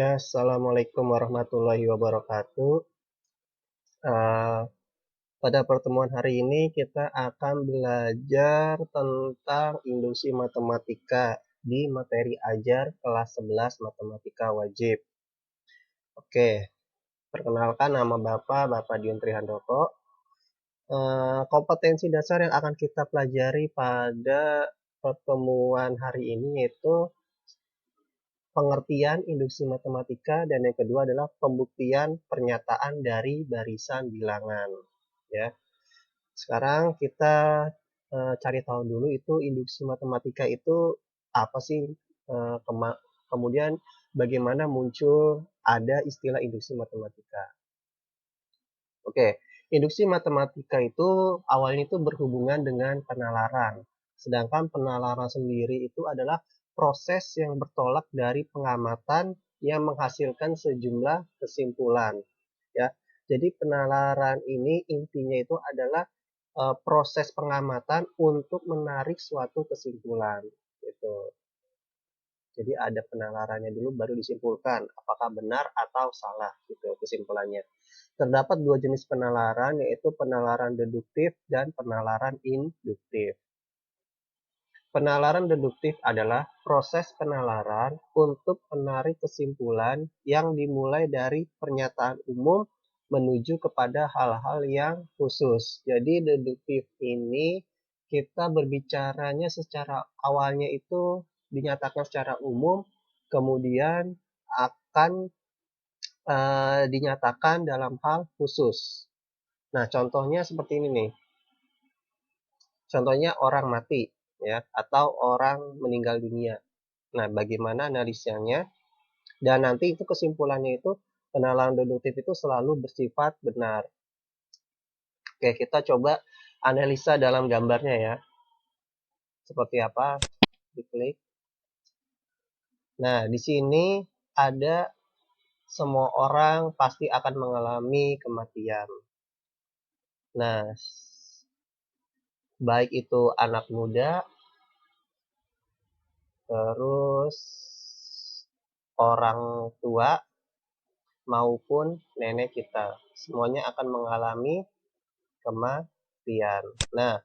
Assalamualaikum warahmatullahi wabarakatuh. Eh, Pada pertemuan hari ini kita akan belajar tentang induksi matematika di materi ajar kelas 11 matematika wajib. Oke, perkenalkan nama Bapak Dion Trihandoko. Kompetensi dasar yang akan kita pelajari pada pertemuan hari ini yaitu pengertian induksi matematika dan yang kedua adalah pembuktian pernyataan dari barisan bilangan, ya. Sekarang kita cari tahu dulu itu induksi matematika itu apa sih, kemudian bagaimana muncul ada istilah induksi matematika. Oke, induksi matematika itu awalnya itu berhubungan dengan penalaran. Sedangkan penalaran sendiri itu adalah proses yang bertolak dari pengamatan yang menghasilkan sejumlah kesimpulan. Ya, jadi penalaran ini intinya itu adalah proses pengamatan untuk menarik suatu kesimpulan. Gitu. Jadi ada penalarannya dulu baru disimpulkan apakah benar atau salah gitu kesimpulannya. Terdapat dua jenis penalaran yaitu penalaran deduktif dan penalaran induktif. Penalaran deduktif adalah proses penalaran untuk menarik kesimpulan yang dimulai dari pernyataan umum menuju kepada hal-hal yang khusus. Jadi deduktif ini kita berbicaranya secara awalnya itu dinyatakan secara umum, kemudian akan dinyatakan dalam hal khusus. Nah, contohnya seperti ini nih. Contohnya orang mati, ya, atau orang meninggal dunia. Nah, bagaimana analisanya? Dan nanti itu kesimpulannya itu penalaran deduktif itu selalu bersifat benar. Oke, kita coba analisa dalam gambarnya ya. Seperti apa? Diklik. Nah, di sini ada semua orang pasti akan mengalami kematian. Nah, baik itu anak muda, terus orang tua, maupun nenek kita. Semuanya akan mengalami kematian. Nah,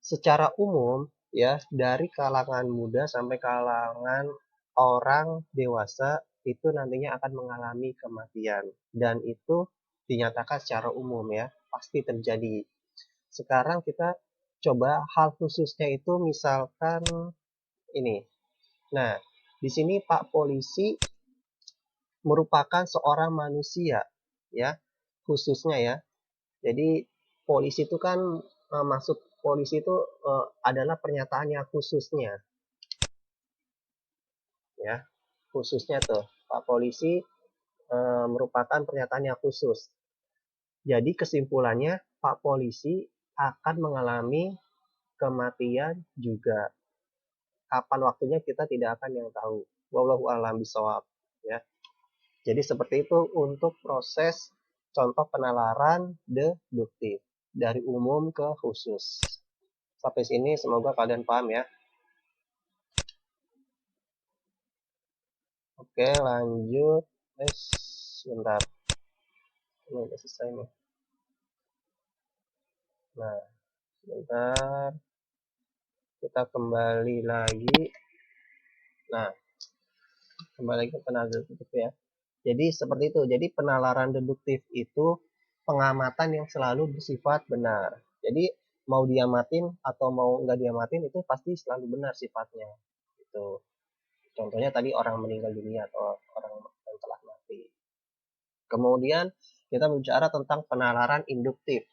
secara umum ya dari kalangan muda sampai kalangan orang dewasa itu nantinya akan mengalami kematian dan itu dinyatakan secara umum ya pasti terjadi. Sekarang kita coba hal khususnya itu misalkan ini. Nah, di sini Pak Polisi merupakan seorang manusia ya khususnya ya. Jadi polisi itu kan masuk polisi itu adalah pernyataan yang khususnya ya khususnya tuh Pak Polisi merupakan pernyataan yang khusus. Jadi kesimpulannya Pak Polisi akan mengalami kematian juga. Kapan waktunya kita tidak akan yang tahu. Wallahu a'lam bishawab ya. Jadi seperti itu untuk proses contoh penalaran deduktif dari umum ke khusus. Sampai sini semoga kalian paham ya. Oke, lanjut. Sebentar. Ini udah selesai nih. Nah, sebentar. Kita kembali lagi. Nah, kembali lagi ke penalaran deduktif ya. Jadi seperti itu. Jadi penalaran deduktif itu pengamatan yang selalu bersifat benar. Jadi mau diamatin atau mau nggak diamatin itu pasti selalu benar sifatnya. Gitu. Contohnya tadi orang meninggal dunia atau orang yang telah mati. Kemudian kita bicara tentang penalaran induktif.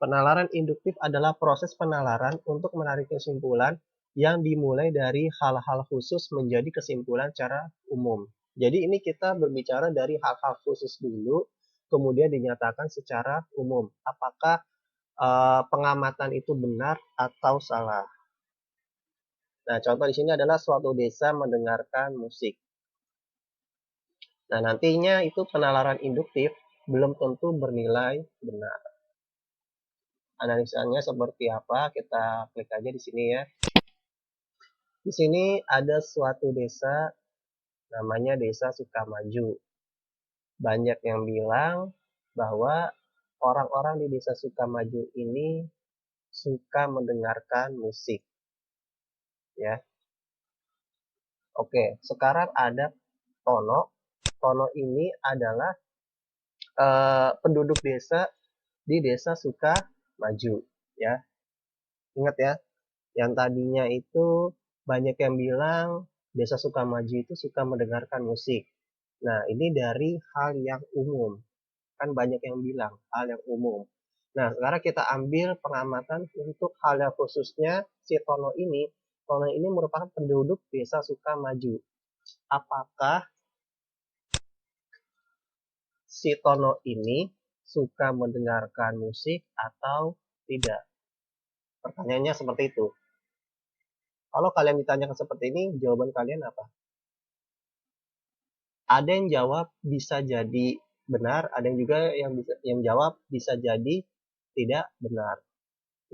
Penalaran induktif adalah proses penalaran untuk menarik kesimpulan yang dimulai dari hal-hal khusus menjadi kesimpulan secara umum. Jadi ini kita berbicara dari hal-hal khusus dulu, kemudian dinyatakan secara umum. Apakah pengamatan itu benar atau salah? Nah, contoh di sini adalah suatu desa mendengarkan musik. Nah, nantinya itu penalaran induktif belum tentu bernilai benar. Analisanya seperti apa? Kita klik aja di sini ya. Di sini ada suatu desa namanya Desa Sukamaju. Banyak yang bilang bahwa orang-orang di Desa Sukamaju ini suka mendengarkan musik, ya. Oke, sekarang ada Tono. Tono ini adalah penduduk desa di Desa Sukamaju, ya. Ingat ya, yang tadinya itu banyak yang bilang Desa Sukamaju itu suka mendengarkan musik. Nah, ini dari hal yang umum. Kan banyak yang bilang hal yang umum. Nah, sekarang kita ambil pengamatan untuk hal yang khususnya si Tono ini. Tono ini merupakan penduduk Desa Sukamaju. Apakah si Tono ini suka mendengarkan musik atau tidak? Pertanyaannya seperti itu. Kalau kalian ditanyakan seperti ini, jawaban kalian apa? Ada yang jawab bisa jadi benar, ada yang juga yang jawab bisa jadi tidak benar.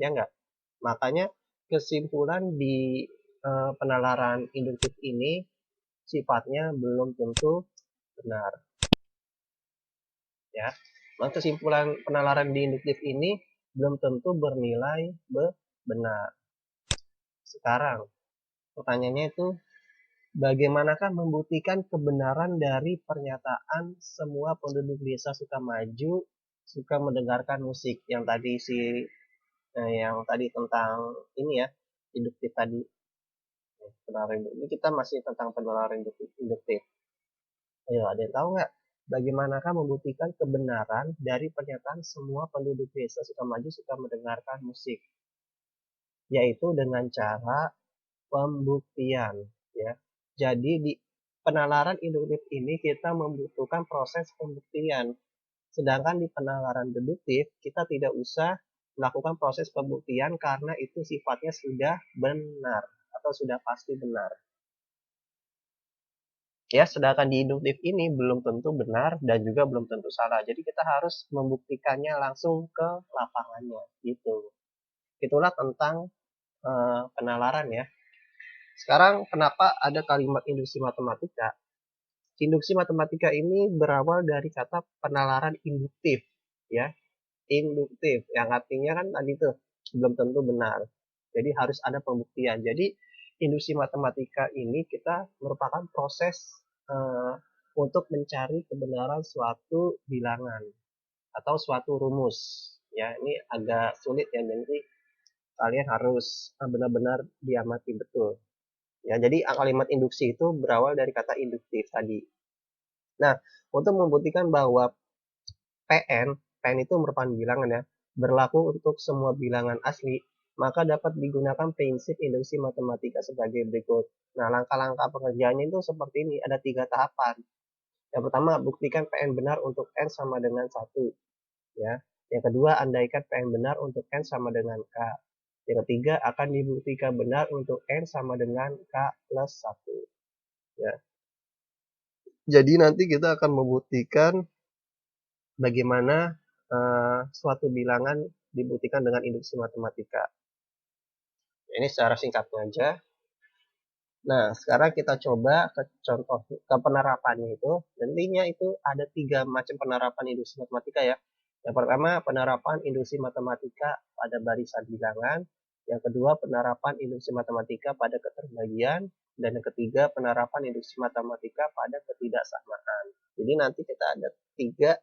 Ya enggak? Makanya kesimpulan di penalaran induktif ini sifatnya belum tentu benar. Ya, maka kesimpulan penalaran di induktif ini belum tentu bernilai benar. Sekarang pertanyaannya itu, bagaimanakah membuktikan kebenaran dari pernyataan semua penduduk desa Sukamaju suka mendengarkan musik yang tadi yang tadi tentang ini ya, induktif tadi. Penalaran ini kita masih tentang penalaran induktif. Ayo, ada yang tahu nggak? Bagaimanakah membuktikan kebenaran dari pernyataan semua penduduk desa Sukamaju suka mendengarkan musik? Yaitu dengan cara pembuktian, ya. Jadi di penalaran induktif ini kita membutuhkan proses pembuktian. Sedangkan di penalaran deduktif kita tidak usah melakukan proses pembuktian karena itu sifatnya sudah benar atau sudah pasti benar. Ya, sedangkan di induktif ini belum tentu benar dan juga belum tentu salah. Jadi kita harus membuktikannya langsung ke lapangannya gitu. Itulah tentang penalaran ya. Sekarang kenapa ada kalimat induksi matematika? Induksi matematika ini berawal dari kata penalaran induktif ya. Induktif yang artinya kan tadi tuh belum tentu benar. Jadi harus ada pembuktian. Jadi induksi matematika ini kita merupakan proses uh, untuk mencari kebenaran suatu bilangan atau suatu rumus. Ya, ini agak sulit ya, jadi kalian harus benar-benar diamati betul. Ya, jadi kalimat induksi itu berawal dari kata induktif tadi. Nah, untuk membuktikan bahwa PN itu merupakan bilangan ya, berlaku untuk semua bilangan asli, maka dapat digunakan prinsip induksi matematika sebagai berikut. Nah, langkah-langkah pengerjaannya itu seperti ini, ada 3 tahapan. Yang pertama, buktikan PN benar untuk N sama dengan 1. Ya. Yang kedua, andaikan PN benar untuk N sama dengan K. Yang ketiga, akan dibuktikan benar untuk N sama dengan K plus 1. Ya. Jadi nanti kita akan membuktikan bagaimana suatu bilangan dibuktikan dengan induksi matematika. Ini secara singkatnya aja. Nah, sekarang kita coba ke contoh ke penerapannya itu. Nantinya itu ada 3 macam penerapan induksi matematika ya. Yang pertama, penerapan induksi matematika pada barisan bilangan. Yang kedua, penerapan induksi matematika pada keterbagian. Dan yang ketiga, penerapan induksi matematika pada ketidaksamaan. Jadi nanti kita ada 3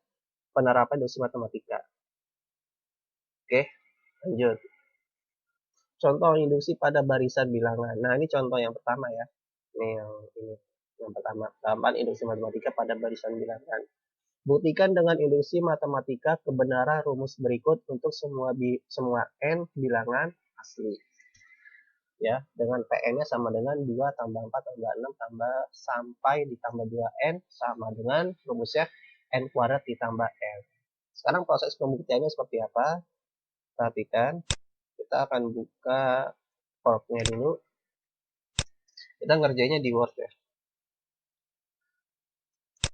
penerapan induksi matematika. Oke, lanjut. Contoh induksi pada barisan bilangan. Nah, ini contoh yang pertama ya. Ini yang pertama, tahapan induksi matematika pada barisan bilangan. Buktikan dengan induksi matematika kebenaran rumus berikut untuk semua n bilangan asli. Ya, dengan PN-nya sama dengan 2 tambah 4 tambah 6 tambah sampai ditambah 2n sama dengan rumusnya n kuadrat ditambah n. Sekarang proses pembuktiannya seperti apa? Perhatikan. Kita akan buka Word-nya dulu. Kita ngerjainnya di Word ya.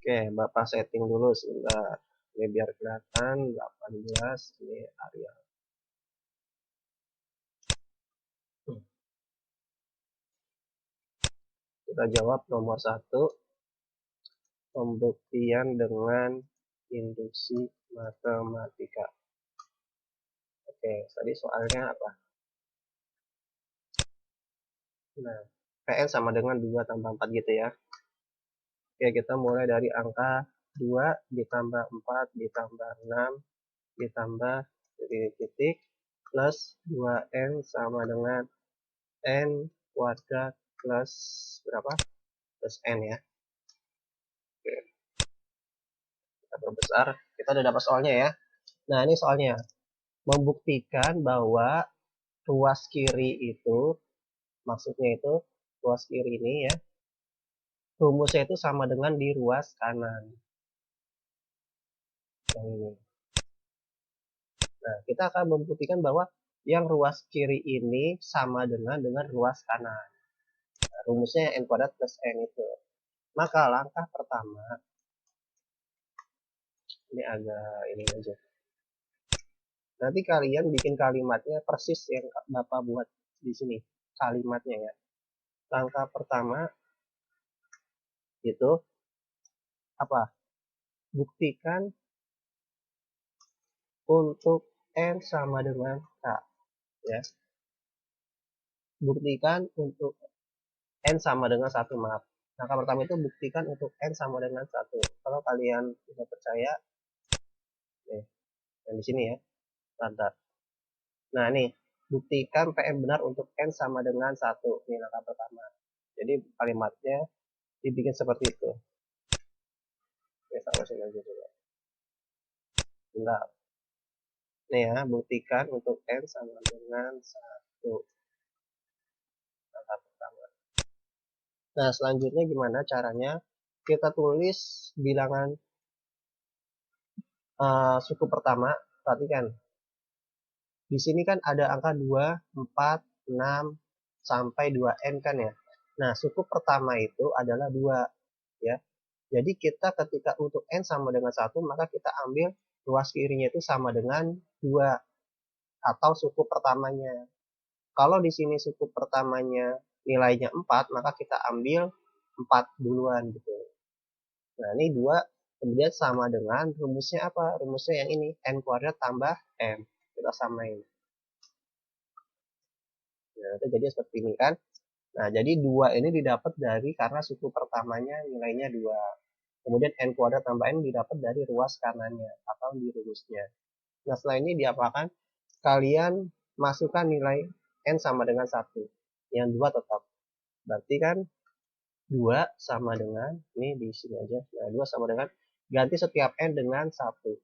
Oke, Bapak setting dulu sebentar. Ini biar kelihatan 18 ini area. Kita jawab nomor 1. pembuktian dengan induksi matematika. Oke, tadi soalnya apa? Nah, PN sama dengan 2 tambah 4 gitu ya. Oke, kita mulai dari angka 2 ditambah 4 ditambah 6 ditambah titik plus 2n sama dengan n kuadrat plus berapa? Plus n ya. Oke, kita perbesar. Kita udah dapat soalnya ya. Nah, ini soalnya. Membuktikan bahwa ruas kiri itu, maksudnya itu ruas kiri ini ya, rumusnya itu sama dengan di ruas kanan. Yang ini. Nah, kita akan membuktikan bahwa yang ruas kiri ini sama dengan ruas kanan. Nah, rumusnya n kuadrat plus n itu. Maka langkah pertama, ini agak ini aja. Nanti kalian bikin kalimatnya persis yang Bapak buat di sini. Kalimatnya ya. Langkah pertama itu apa? Buktikan untuk n sama dengan k ya. Buktikan untuk n sama dengan 1, maaf. Langkah pertama itu buktikan untuk n sama dengan 1. Kalau kalian tidak percaya, nih, yang di sini ya, standar. Nah, nih, buktikan Pn benar untuk n sama dengan 1. Ini langkah pertama. Jadi kalimatnya dibikin seperti itu. Oke, sama sini aja dulu. Bentar. Nih ya, buktikan untuk n sama dengan 1. Langkah pertama. Nah, selanjutnya gimana caranya? Kita tulis bilangan suku pertama. Perhatikan. Di sini kan ada angka 2, 4, 6, sampai 2n kan ya. Nah, suku pertama itu adalah 2 ya. Jadi kita ketika untuk n sama dengan 1, maka kita ambil ruas kirinya itu sama dengan 2 atau suku pertamanya. Kalau di sini suku pertamanya nilainya 4, maka kita ambil 4 duluan gitu. Nah, ini 2 kemudian sama dengan rumusnya apa? Rumusnya yang ini, n kuadrat tambah m. Kita samain. Nah, itu jadi seperti ini kan. Nah, jadi 2 ini didapat dari karena suku pertamanya nilainya 2. Kemudian n kuadrat tambah n didapat dari ruas kanannya atau di rumusnya. Nah, setelah ini diapakan? Kalian masukkan nilai n sama dengan 1. Yang 2 tetap. Berarti kan 2 sama dengan, ini di sini aja. Nah, 2 sama dengan, ganti setiap n dengan 1.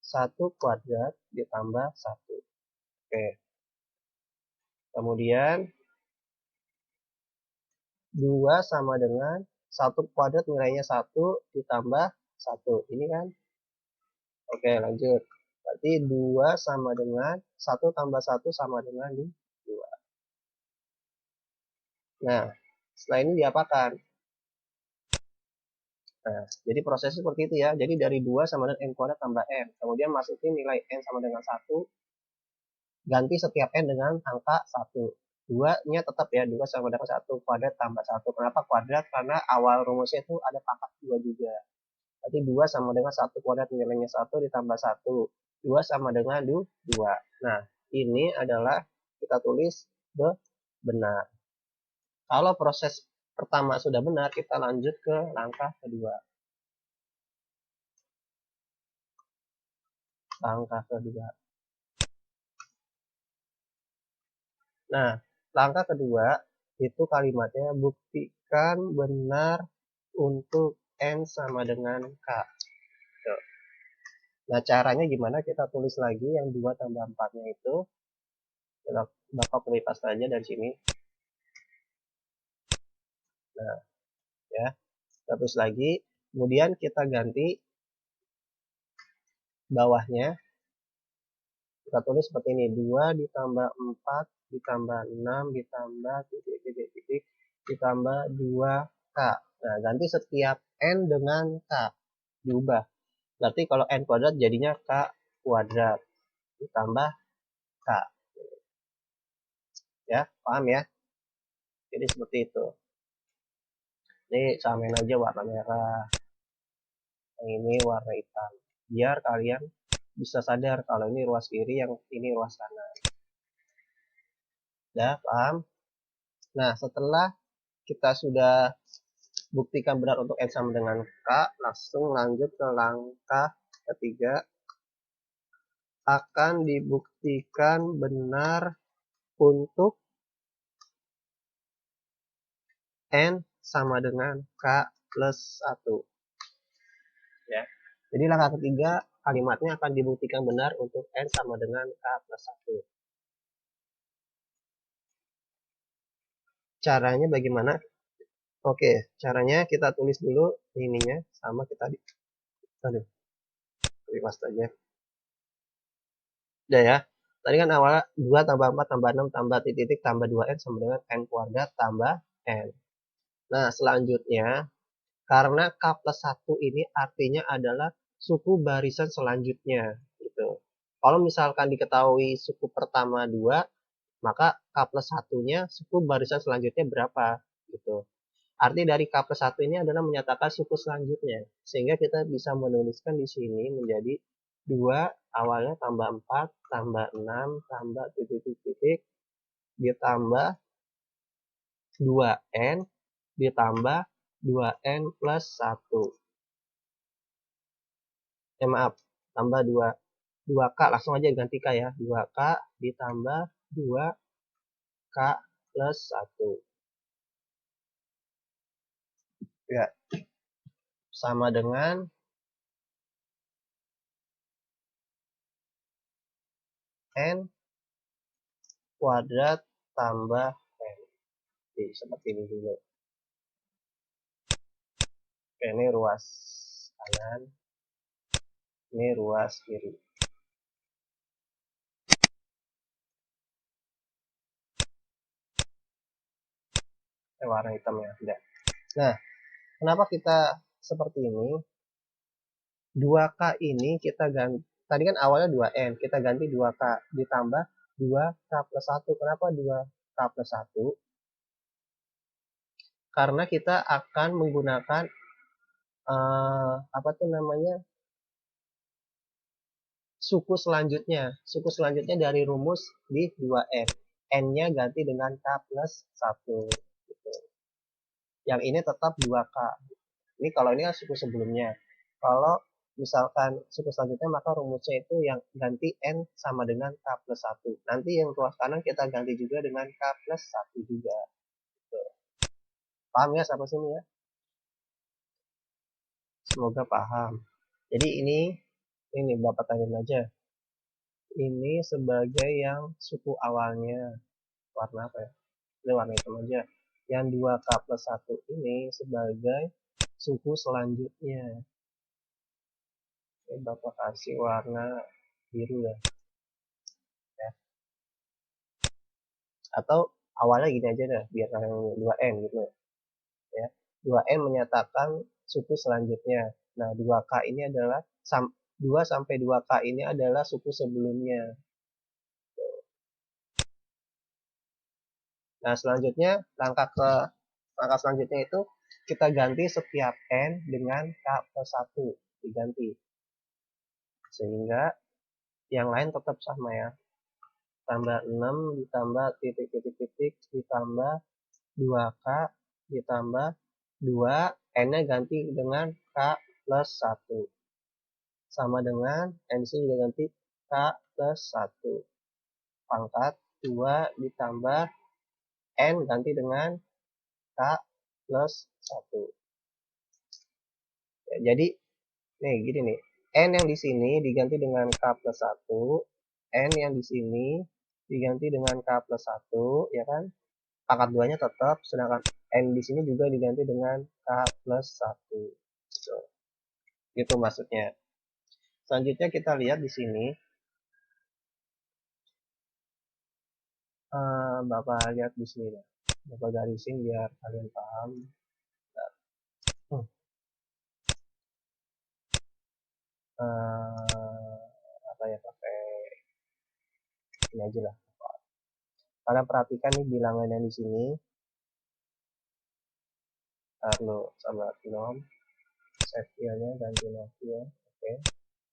1 kuadrat ditambah 1. Oke. Kemudian 2 sama dengan 1 kuadrat nilainya 1 ditambah 1. Ini kan. Oke, lanjut. Berarti 2 sama dengan 1 tambah 1 sama dengan 2. Nah, setelah ini diapakan? Nah, jadi prosesnya seperti itu ya. Jadi dari 2 sama dengan n kuadrat tambah n. Kemudian masukin nilai n sama dengan 1. Ganti setiap n dengan angka 1. 2-nya tetap ya, 2 sama dengan 1 kuadrat tambah 1. Kenapa kuadrat? Karena awal rumusnya itu ada pangkat 2 juga. Berarti 2 sama dengan 1 kuadrat nilainya 1 ditambah 1. 2 sama dengan 2. Nah, ini adalah kita tulis benar. Kalau proses pertama sudah benar, kita lanjut ke langkah kedua. Langkah kedua. Nah, langkah kedua itu kalimatnya buktikan benar untuk n sama dengan k. Nah, caranya gimana? Kita tulis lagi yang 2 tambah 4-nya itu. Bapak copy paste aja dari sini. Nah, ya. Kita tulis lagi. Kemudian kita ganti bawahnya. Kita tulis seperti ini. 2 ditambah 4 ditambah 6 ditambah titik ditambah 2k. Nah, ganti setiap n dengan k. Diubah. Berarti kalau n kuadrat jadinya k kuadrat ditambah k. Ya, paham ya? Jadi seperti itu. Ini samain aja warna merah. yang ini warna hitam. Biar kalian bisa sadar kalau ini ruas kiri, yang ini ruas kanan. Udah paham? Nah, setelah kita sudah buktikan benar untuk N sama dengan K, langsung lanjut ke langkah ketiga. Akan dibuktikan benar untuk N sama dengan K plus 1. Ya. Jadi langkah ketiga, kalimatnya akan dibuktikan benar untuk N sama dengan K plus 1. Caranya bagaimana? Oke, caranya kita tulis dulu ininya, sama kita aduh, mas aja. Udah ya. Tadi kan awalnya 2 tambah 4 tambah 6 tambah titik tambah 2N sama dengan N kuadrat tambah N. Nah, selanjutnya, karena K plus 1 ini artinya adalah suku barisan selanjutnya. Gitu. Kalau misalkan diketahui suku pertama 2, maka K plus 1-nya suku barisan selanjutnya berapa? Gitu. Arti dari K plus 1 ini adalah menyatakan suku selanjutnya. Sehingga kita bisa menuliskan di sini menjadi 2 awalnya tambah 4 tambah 6 tambah titik-titik ditambah 2N ditambah 2N plus 1. Maaf, tambah 2K, langsung aja ganti K ya. 2K ditambah 2K plus 1. Ya, sama dengan N kuadrat tambah N. Jadi, seperti ini dulu. Oke, ini ruas kanan, ini ruas kiri. Warna hitam ya, tidak. Nah, kenapa kita seperti ini? 2K ini kita ganti, tadi kan awalnya 2N, kita ganti 2K ditambah 2K plus 1. Kenapa 2K plus 1? Karena kita akan menggunakan apa tuh namanya, suku selanjutnya. Suku selanjutnya dari rumus di 2N. N-nya ganti dengan K plus 1. Gitu. Yang ini tetap 2K. Ini kalau ini kan suku sebelumnya. Kalau misalkan suku selanjutnya, maka rumusnya itu yang ganti N sama dengan K plus 1. Nanti yang ruas kanan kita ganti juga dengan K plus 1 juga. Gitu. Paham ya sampai sini ya? Semoga paham. Jadi ini Bapak tanyain aja. Ini sebagai yang suku awalnya. Warna apa ya? Ini warna hitam aja. Yang 2K plus 1 ini sebagai suku selanjutnya. Ini Bapak kasih warna biru ya. Atau awalnya gini aja deh, biar kalian 2N gitu ya. 2N menyatakan suku selanjutnya. Nah, 2K ini adalah 2 sampai 2K ini adalah suku sebelumnya. Nah, selanjutnya langkah selanjutnya itu kita ganti setiap N dengan K plus 1, diganti. Sehingga yang lain tetap sama ya. Tambah 6 ditambah titik-titik ditambah 2K ditambah 2, N-nya ganti dengan K plus 1. Sama dengan N di sini juga ganti K plus 1. Pangkat 2 ditambah N ganti dengan K plus 1. Ya, jadi nih gini nih. N yang di sini diganti dengan K plus 1. N yang di sini diganti dengan K plus 1, ya kan? Pangkat 2-nya tetap, sedangkan N di sini juga diganti dengan K plus 1. So, gitu maksudnya. Selanjutnya kita lihat di sini. Bapak lihat di sini ya. Bapak garisin biar kalian paham. Apa ya, pakai ini aja lah. Kalian perhatikan nih bilangan yang di sini. Halo, sahabat Nom. Set filenya ganti no fill. Oke.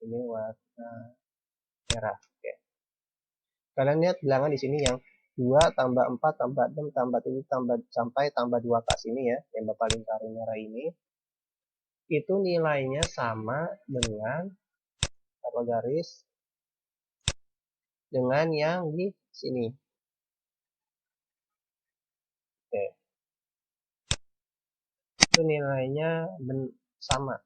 Ini warna merah. Oke. Kalian lihat bilangan di sini yang 2 tambah 4 tambah 6 tambah 7 tambah sampai tambah 2 ke sini ya, yang paling lingkaran merah ini. Itu nilainya sama dengan apa garis dengan yang di sini. Oke. Itu nilainya sama.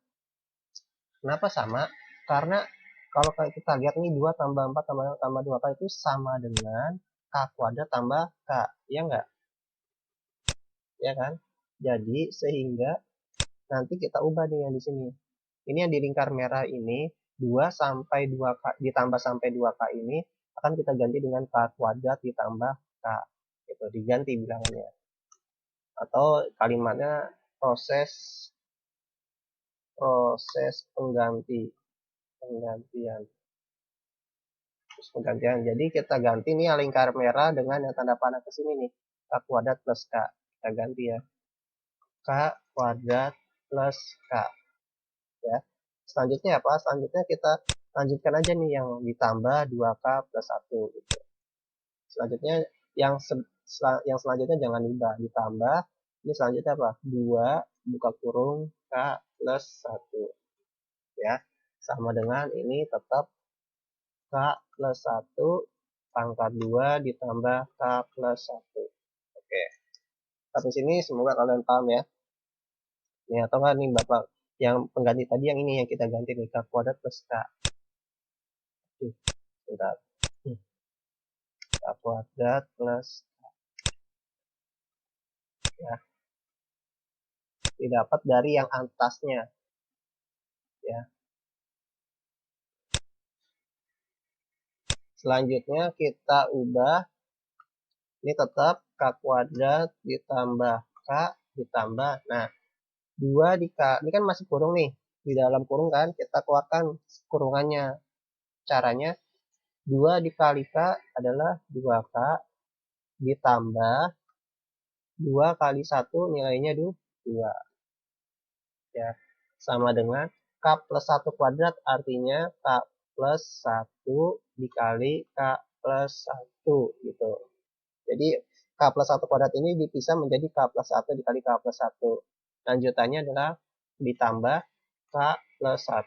Kenapa sama? Karena kalau kita lihat nih 2 tambah 4 tambah 2K itu sama dengan K kuadrat tambah K. Ya enggak? Ya kan? Jadi sehingga nanti kita ubah nih yang di sini. Ini yang di lingkar merah ini 2 sampai 2K ditambah sampai 2K ini akan kita ganti dengan K kuadrat ditambah K. Itu diganti bilangannya. Atau kalimatnya proses penggantian. Terus penggantian. Jadi kita ganti nih lingkar merah dengan yang tanda panah ke sini nih. K kuadrat plus K. Kita ganti ya. K kuadrat plus K. Ya. Selanjutnya apa? Selanjutnya kita lanjutkan aja nih yang ditambah 2K plus 1 gitu. Selanjutnya yang selanjutnya jangan ubah, ditambah. Ini selanjutnya apa? 2 buka kurung K plus 1. Ya. Sama dengan ini tetap K plus 1 pangkat 2 ditambah K plus 1. Oke. Sampai sini semoga kalian paham ya. Nih atau enggak nih Bapak yang pengganti tadi yang ini yang kita ganti nih K kuadrat plus K. Bentar. K kuadrat plus ya. Didapat dari yang atasnya. Ya. Selanjutnya kita ubah ini tetap K kuadrat ditambah K ditambah. Nah, 2 di K. Ini kan masih kurung nih. Di dalam kurung kan kita keluarkan kurungannya. Caranya 2 dikali K adalah 2K ditambah 2 kali 1 nilainya 2. Ya. Sama dengan K plus 1 kuadrat artinya K plus 1 dikali K plus 1 gitu. Jadi K plus 1 kuadrat ini dipisah menjadi K plus 1 dikali K plus 1. Lanjutannya adalah ditambah K plus 1.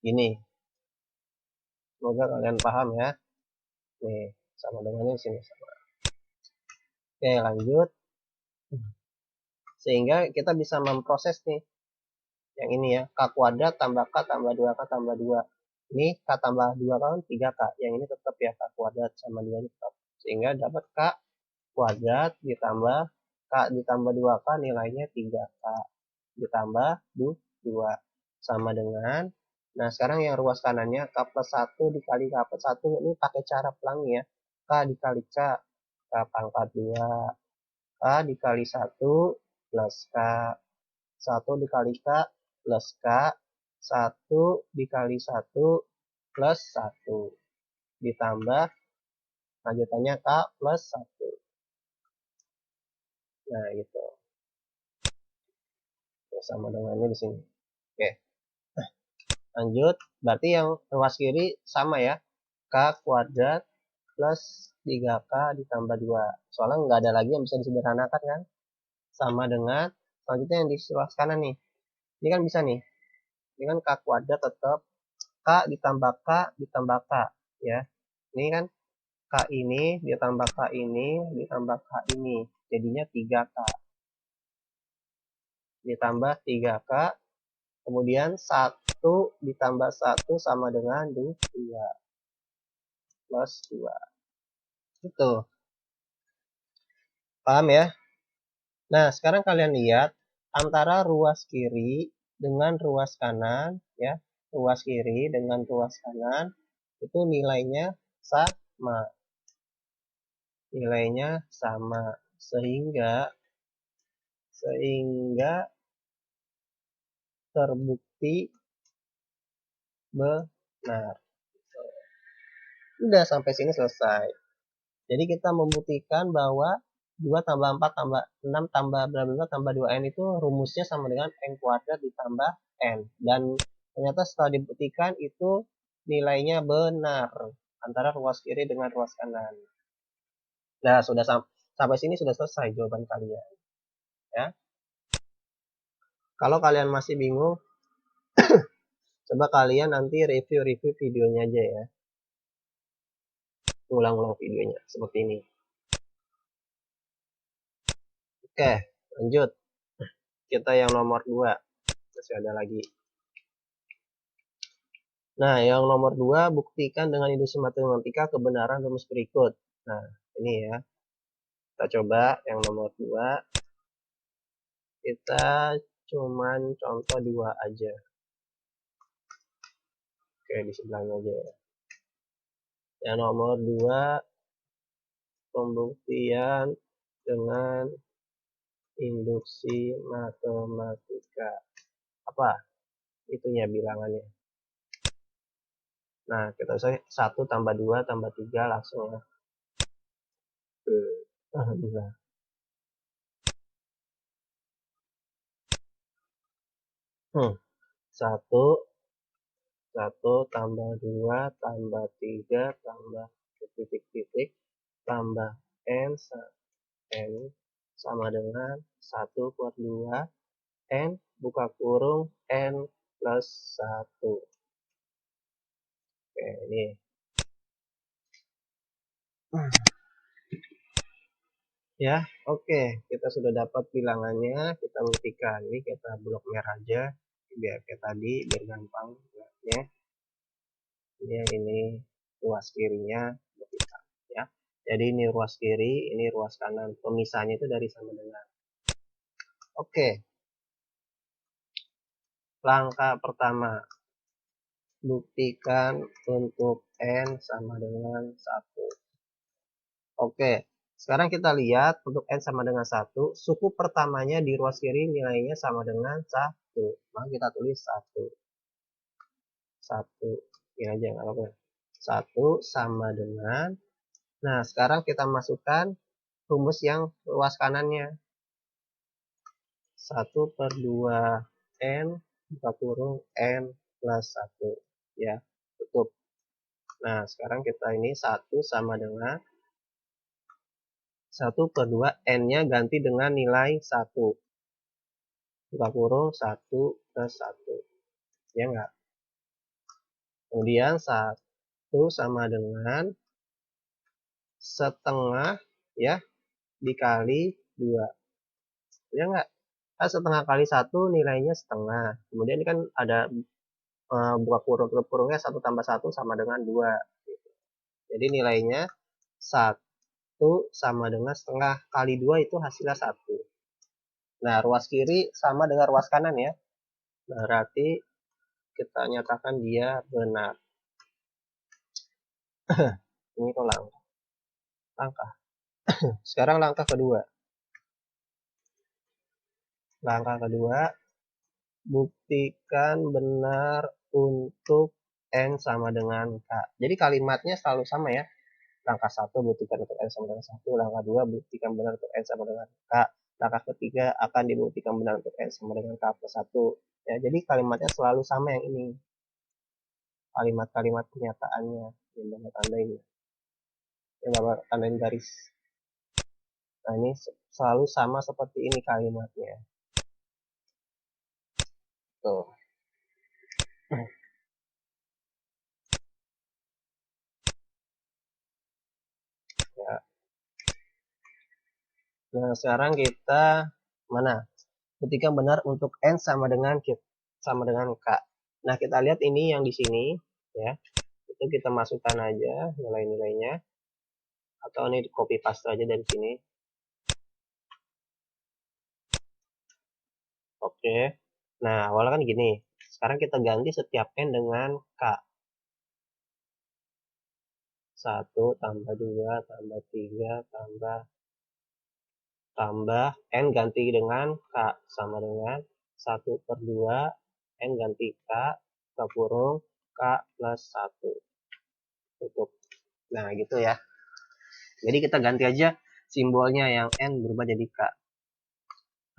Ini. Semoga kalian paham ya. Nih, sama dengan ini sini sama. Oke, lanjut. Sehingga kita bisa memproses nih. Yang ini ya, K kuadrat tambah K tambah 2K tambah 2. Ini K tambah 2K kan 3K. Yang ini tetap ya, K kuadrat sama 2 ini tetap. Sehingga dapat K kuadrat ditambah K ditambah 2K nilainya 3K. Ditambah 2. Sama dengan, nah sekarang yang ruas kanannya K plus 1 dikali K plus 1 ini pakai cara pelangi ya. K dikali K, K pangkat 2. K dikali 1 plus K. 1 dikali K plus K. 1 dikali 1 plus 1. Ditambah lanjutannya K plus 1. Nah, gitu. Oke, sama dengannya di sini. Oke. Nah, lanjut. Berarti yang ruas kiri sama ya. K kuadrat plus 3K ditambah 2. Soalnya nggak ada lagi yang bisa disederhanakan kan. Sama dengan selanjutnya yang di ruas kanan nih. Ini kan bisa nih. Ini kan K kuadrat tetap K ditambah K ditambah K. Ya. Ini kan K ini ditambah K ini ditambah K ini. Jadinya 3K. Ditambah 3K. Kemudian 1 ditambah 1 sama dengan 2. Plus 2. Itu. Paham ya? Nah, sekarang kalian lihat antara ruas kiri dengan ruas kanan ya. Ruas kiri dengan ruas kanan itu nilainya sama. Nilainya sama sehingga terbukti benar. Udah sampai sini selesai. Jadi kita membuktikan bahwa 2 tambah 4 tambah 6 tambah bla bla bla tambah 2n itu rumusnya sama dengan n kuadrat ditambah n. Dan ternyata setelah dibuktikan itu nilainya benar antara ruas kiri dengan ruas kanan. Nah, sudah sampai sini sudah selesai jawaban kalian. Ya. Kalau kalian masih bingung, coba kalian nanti review videonya aja ya. Ulang-ulang videonya seperti ini. Oke, lanjut. Kita yang nomor 2. Masih ada lagi. Nah, yang nomor 2, buktikan dengan induksi matematika kebenaran rumus berikut. Nah, ini ya. Kita coba yang nomor 2. Kita cuman contoh 2 aja. Oke, di sebelahnya aja ya. Yang nomor 2, pembuktian dengan induksi matematika. Apa itunya bilangannya? Nah, kita bisa 1 tambah 2 tambah 3 langsung ya. Alhamdulillah. 1 tambah 2 tambah 3 tambah titik-titik tambah n sama dengan 1 per 2 n buka kurung n plus 1. Oke, ini. Ya, oke. Kita sudah dapat bilangannya. Kita buktikan. Ini kita blok merah aja. Biar kayak tadi, biar gampang buatnya. Ini ruas kirinya. Ya. Jadi ini ruas kiri, ini ruas kanan. Pemisahnya itu dari sama dengan. Oke. Langkah pertama. Buktikan untuk n sama dengan 1. Oke. Sekarang kita lihat untuk n sama dengan 1. Suku pertamanya di ruas kiri nilainya sama dengan 1. Maka kita tulis 1. 1. Ini aja nggak apa-apa. 1 sama dengan. Nah, sekarang kita masukkan rumus yang ruas kanannya. 1 per 2 n buka kurung n plus 1. Ya, tutup. Nah, sekarang kita ini 1 sama dengan 1 per 2 n-nya ganti dengan nilai 1. Buka kurung 1 plus 1. Ya enggak? Kemudian 1 sama dengan setengah ya dikali 2. Ya enggak? Kan setengah kali 1 nilainya setengah. Kemudian ini kan ada buka kurung, tutup kurungnya 1 tambah 1 sama dengan 2. Jadi nilainya 1 sama dengan setengah kali 2 itu hasilnya 1. Nah, ruas kiri sama dengan ruas kanan ya. Berarti kita nyatakan dia benar. Ini kok langkah. Sekarang langkah kedua. Langkah kedua, buktikan benar untuk n sama dengan k. Jadi kalimatnya selalu sama ya. Langkah 1 buktikan untuk n sama dengan 1. Langkah 2 buktikan benar untuk n sama dengan k. Langkah ketiga akan dibuktikan benar untuk n sama dengan k plus 1. Ya, jadi kalimatnya selalu sama yang ini. Kalimat-kalimat kenyataannya yang Bapak tandain. Yang Bapak tandain garis. Nah, ini selalu sama seperti ini kalimatnya. Tuh. Ya. Nah, sekarang kita mana? Buktikan benar untuk n sama dengan k. Nah, kita lihat ini yang di sini ya. Itu kita masukkan aja nilai-nilainya. Atau ini di copy paste aja dari sini. Oke. Nah, awalnya kan gini. Sekarang kita ganti setiap n dengan k. 1 tambah 2 tambah 3 tambah n ganti dengan k sama dengan 1 per 2 n ganti k buka kurung k plus 1. Tutup. Nah, gitu ya. Jadi kita ganti aja simbolnya yang N berubah jadi K.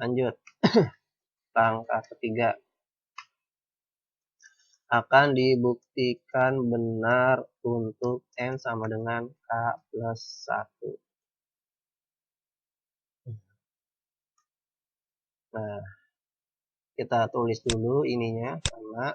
Lanjut. Langkah ketiga. Akan dibuktikan benar untuk N sama dengan K plus 1. Nah, kita tulis dulu ininya sama.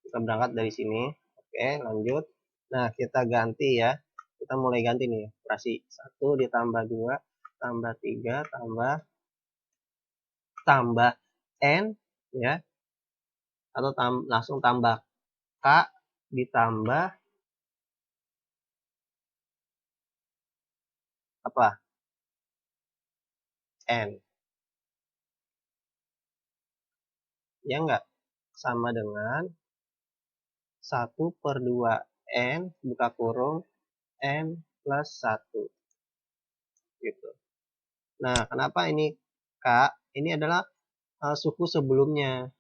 Kita berangkat dari sini. Oke, lanjut. Nah, kita ganti ya. Kita mulai ganti nih. Operasi 1 ditambah 2 tambah 3 tambah N ya. Atau langsung tambah K ditambah apa? N. Ya enggak? Sama dengan 1/2 N buka kurung N plus 1 gitu. Nah, kenapa ini K? Ini adalah suku sebelumnya.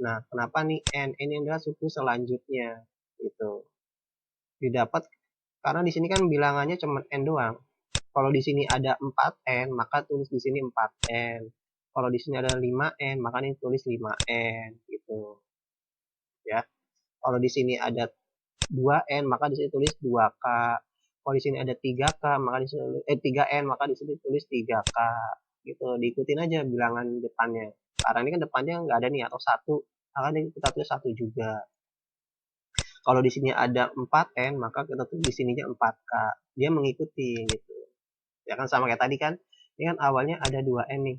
Nah, kenapa nih N? Ini adalah suku selanjutnya gitu. Didapat karena di sini kan bilangannya cuma N doang. Kalau di sini ada 4N, maka tulis di sini 4N. Kalau di sini ada 5N, maka ini tulis 5N gitu. Ya. Kalau di sini ada 2N, maka di sini tulis 2K. Kalau di sini ada 3K, maka di sini 3N, maka di sini tulis 3K. Gitu. Diikutin aja bilangan depannya. Karena ini kan depannya nggak ada nih atau 1, maka kita tulis 1 juga. Kalau di sini ada 4N, maka kita tulis di sininya 4K. Dia mengikuti gitu. Ya kan sama kayak tadi kan. Ini kan awalnya ada 2N nih.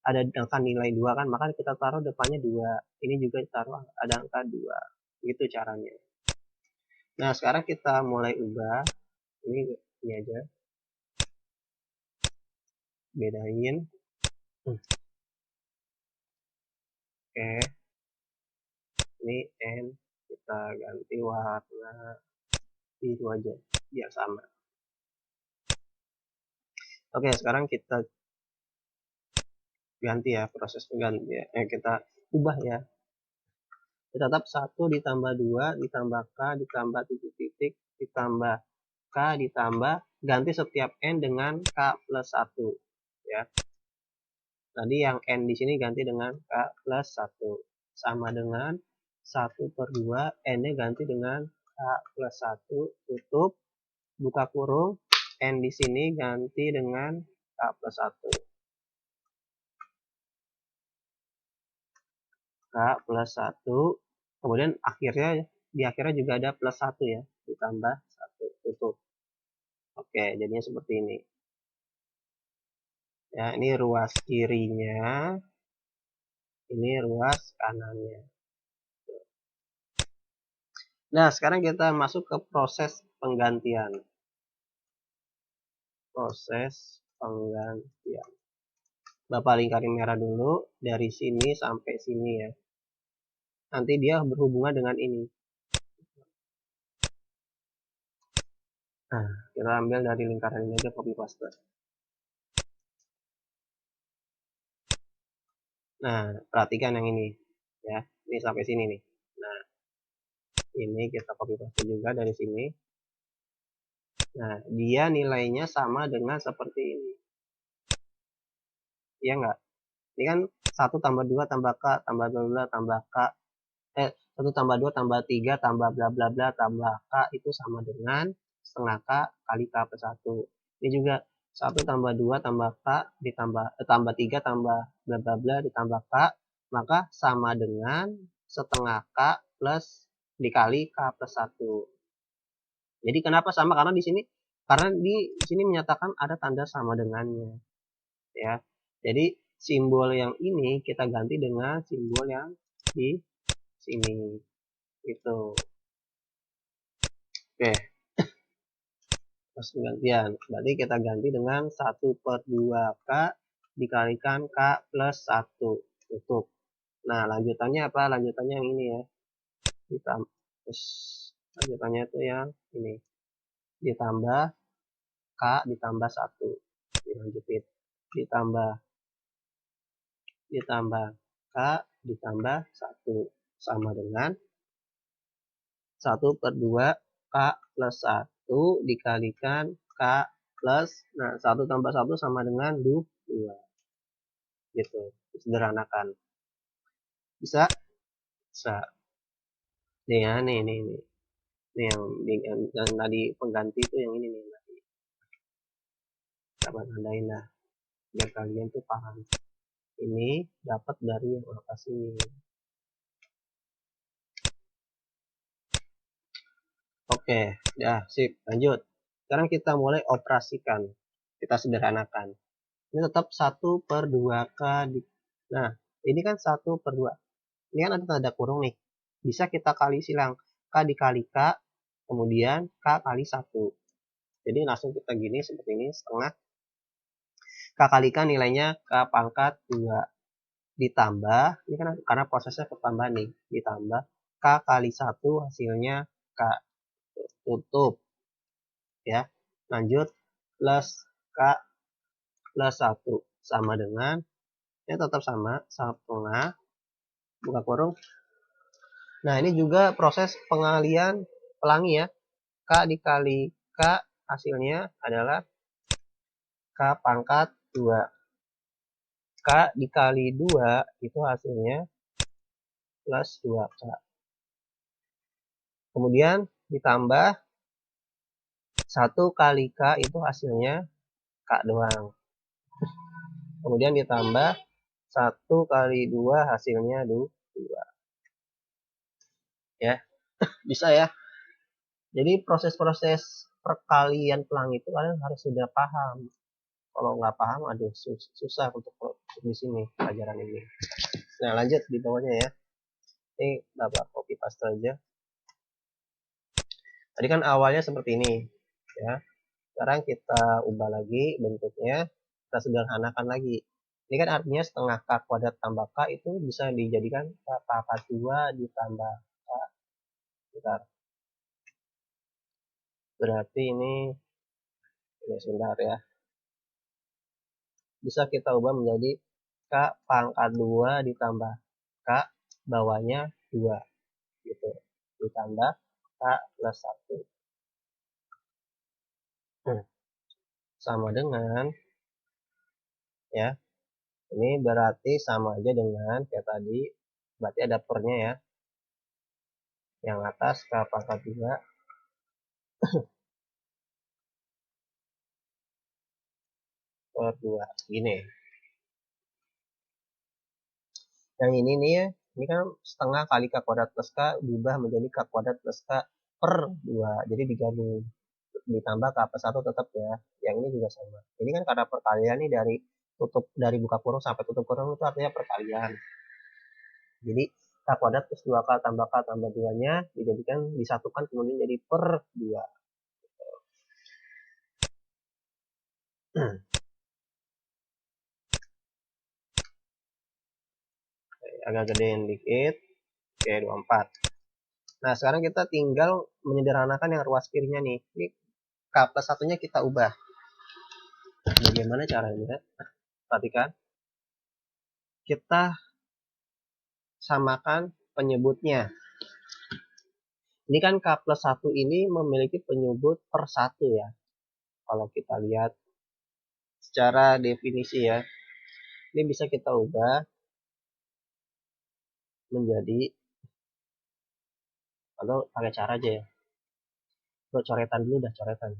Ada angka nilai 2 kan, maka kita taruh depannya 2. Ini juga taruh ada angka 2. Gitu caranya. Nah, sekarang kita mulai ubah. Ini aja. Bedain. Oke. Ini N. Kita ganti warna biru aja. Biar sama. Oke, sekarang kita ganti ya proses pengganti ya. Kita ubah ya. Tetap 1 ditambah 2 ditambah K ditambah titik-titik ditambah K ditambah ganti setiap N dengan K plus 1 ya. Tadi yang N di sini ganti dengan K plus 1 sama dengan 1/2 N-nya ganti dengan K plus 1 tutup buka kurung N di sini ganti dengan K plus 1 K plus 1 kemudian di akhirnya juga ada plus 1 ya ditambah 1 tutup. Oke, jadinya seperti ini. Ya, ini ruas kirinya, ini ruas kanannya. Nah, sekarang kita masuk ke proses penggantian. Proses penggantian. Bapak lingkarin merah dulu dari sini sampai sini ya. Nanti dia berhubungan dengan ini. Nah, kita ambil dari lingkaran ini aja copy paste. Nah, perhatikan yang ini ya. Ini sampai sini nih. Nah, ini kita copy paste juga dari sini. Nah, dia nilainya sama dengan seperti ini. Iya enggak? Ini kan 1 tambah 2 tambah K tambah bla bla tambah K 1 tambah 2 tambah 3 tambah bla bla bla tambah K itu sama dengan setengah K kali K plus 1. Ini juga 1 tambah 2 tambah K ditambah tambah 3 tambah bla bla bla ditambah K maka sama dengan setengah K plus dikali K plus 1. Jadi kenapa sama? Karena di sini menyatakan ada tanda sama dengannya. Ya. Jadi simbol yang ini kita ganti dengan simbol yang di sini. Itu. Oke. Terus penggantian. Berarti kita ganti dengan 1/2K dikalikan K plus 1. Tutup. Nah, lanjutannya apa? Lanjutannya yang ini ya. Lanjutannya itu yang ini. Ditambah K ditambah 1. Dilanjutin. Ditambah K ditambah 1 sama dengan 1/2 K plus 1 dikalikan K plus, nah 1 tambah 1 sama dengan 2. Gitu, sederhanakan. Bisa? Bisa. Nih ya, nih yang tadi pengganti itu yang ini nih. Dapat nandain dah, biar kalian tuh paham. Ini dapat dari yang atas ini. Oke, ya sip, lanjut. Sekarang kita mulai operasikan. Kita sederhanakan. Ini tetap 1/2 K. Nah, ini kan 1/2. Ini kan ada tanda kurung nih. Bisa kita kali silang. K dikali K, kemudian K kali 1. Jadi langsung kita gini, seperti ini, setengah. K kalikan nilainya K pangkat 2. Ditambah, ini kan karena prosesnya ketambahan nih. Ditambah K kali 1 hasilnya K. Tutup. Ya, lanjut plus K plus 1 sama dengan, ini tetap sama, 1/2, buka kurung. Nah, ini juga proses pengalian pelangi ya. K dikali K hasilnya adalah K pangkat 2. K dikali 2 itu hasilnya plus 2K. Kemudian ditambah 1 kali K itu hasilnya K doang. Kemudian ditambah 1 kali 2 hasilnya 2. Ya, bisa ya. Jadi proses-proses perkalian pelangi itu kalian harus sudah paham. Kalau nggak paham, aduh susah untuk di sini pelajaran ini. Nah, lanjut di bawahnya ya. Ini dapat copy paste aja. Tadi kan awalnya seperti ini, ya. Sekarang kita ubah lagi bentuknya, kita sederhanakan lagi. Ini kan artinya setengah K kuadrat tambah K itu bisa dijadikan K pangkat 2 ditambah K. Bentar. Berarti ini sebentar ya. Bisa kita ubah menjadi K pangkat 2 ditambah K bawahnya 2. Gitu. Ditambah K plus 1. Sama dengan, ya, ini berarti sama aja dengan kayak tadi, berarti ada pernya ya. Yang atas K pangkat 2 per 2. Gini. Yang ini nih ya, ini kan setengah kali K kuadrat plus K diubah menjadi K kuadrat plus K per 2. Jadi digabung. Ditambah K plus 1 tetap ya. Yang ini juga sama. Ini kan karena perkalian nih dari buka kurung sampai tutup kurung itu artinya perkalian. Jadi K kuadrat plus 2K tambah K tambah 2-nya dijadikan disatukan kemudian jadi per 2. Agak gedein dikit. Oke, 24. Nah, sekarang kita tinggal menyederhanakan yang ruas kirinya nih. Ini K plus 1-nya kita ubah. Bagaimana caranya? Perhatikan. Kita samakan penyebutnya. Ini kan K plus 1 ini memiliki penyebut per 1 ya. Kalau kita lihat secara definisi ya. Ini bisa kita ubah menjadi, atau pakai cara aja ya. Coretan dulu dah, coretan.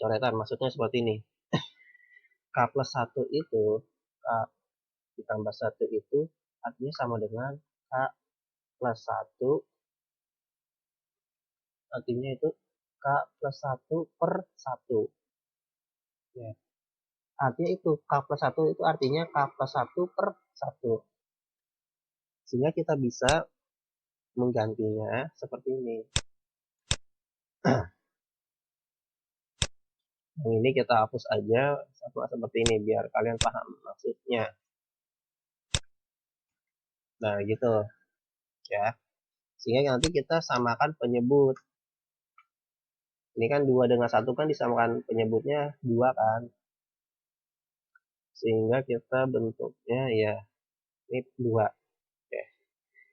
Coretan maksudnya seperti ini. K plus 1 itu, K ditambah 1 itu artinya sama dengan K plus 1, artinya itu K plus 1 per 1. Ya. Artinya itu K plus 1 itu artinya K plus 1 per 1. Sehingga kita bisa menggantinya seperti ini. Yang ini kita hapus aja seperti ini biar kalian paham maksudnya. Nah, gitu ya. Sehingga nanti kita samakan penyebut. Ini kan 2 dengan 1 kan disamakan penyebutnya 2 kan. Sehingga kita bentuknya ya Ini 2. Oke.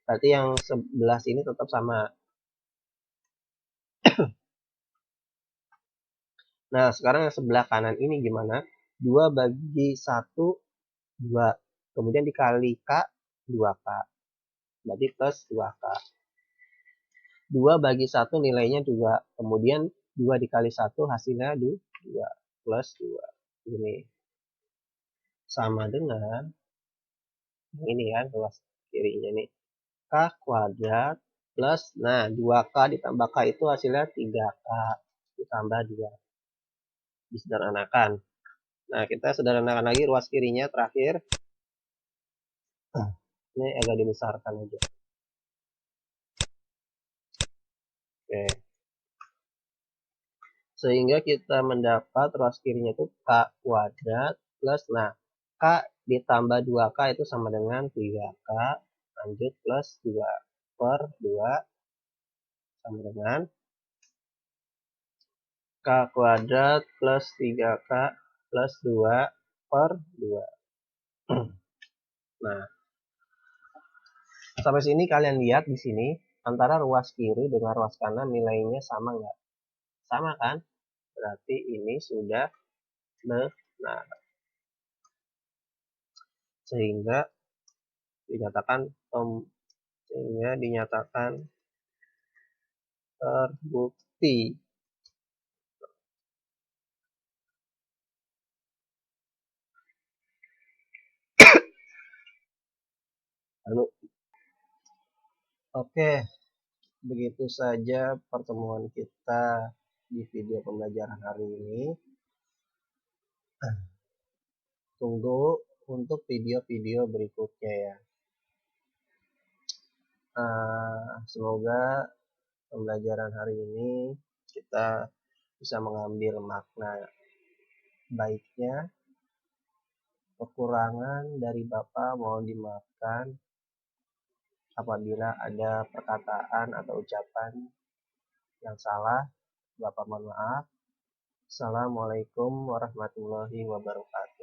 Berarti yang 11 ini tetap sama. Nah, sekarang yang sebelah kanan ini gimana? 2 bagi 1, 2. Kemudian dikali K, 2K. Berarti plus 2K. 2 bagi 1 nilainya 2. Kemudian 2 dikali 1 hasilnya 2. Plus 2. Ini sama dengan ini kan, ruas kirinya nih. K kuadrat plus, nah 2K ditambah K itu hasilnya 3K. Ditambah 2. Disederhanakan. Nah, kita sederhanakan lagi ruas kirinya terakhir. Ini agak dibesarkan aja. Oke. Sehingga kita mendapat ruas kirinya itu K kuadrat plus, nah, K ditambah 2K itu sama dengan 3K, lanjut plus 2 per 2 sama dengan K kuadrat plus 3K plus 2 per 2. Nah, sampai sini kalian lihat di sini antara ruas kiri dengan ruas kanan nilainya sama nggak? Sama kan? Berarti ini sudah benar. Sehingga dinyatakan terbukti. Lalu, oke, begitu saja pertemuan kita di video pembelajaran hari ini. Tunggu untuk video-video berikutnya ya. Semoga pembelajaran hari ini kita bisa mengambil makna baiknya. Kekurangan dari Bapak mohon dimaafkan apabila ada perkataan atau ucapan yang salah. Bapak mohon maaf. Assalamualaikum warahmatullahi wabarakatuh.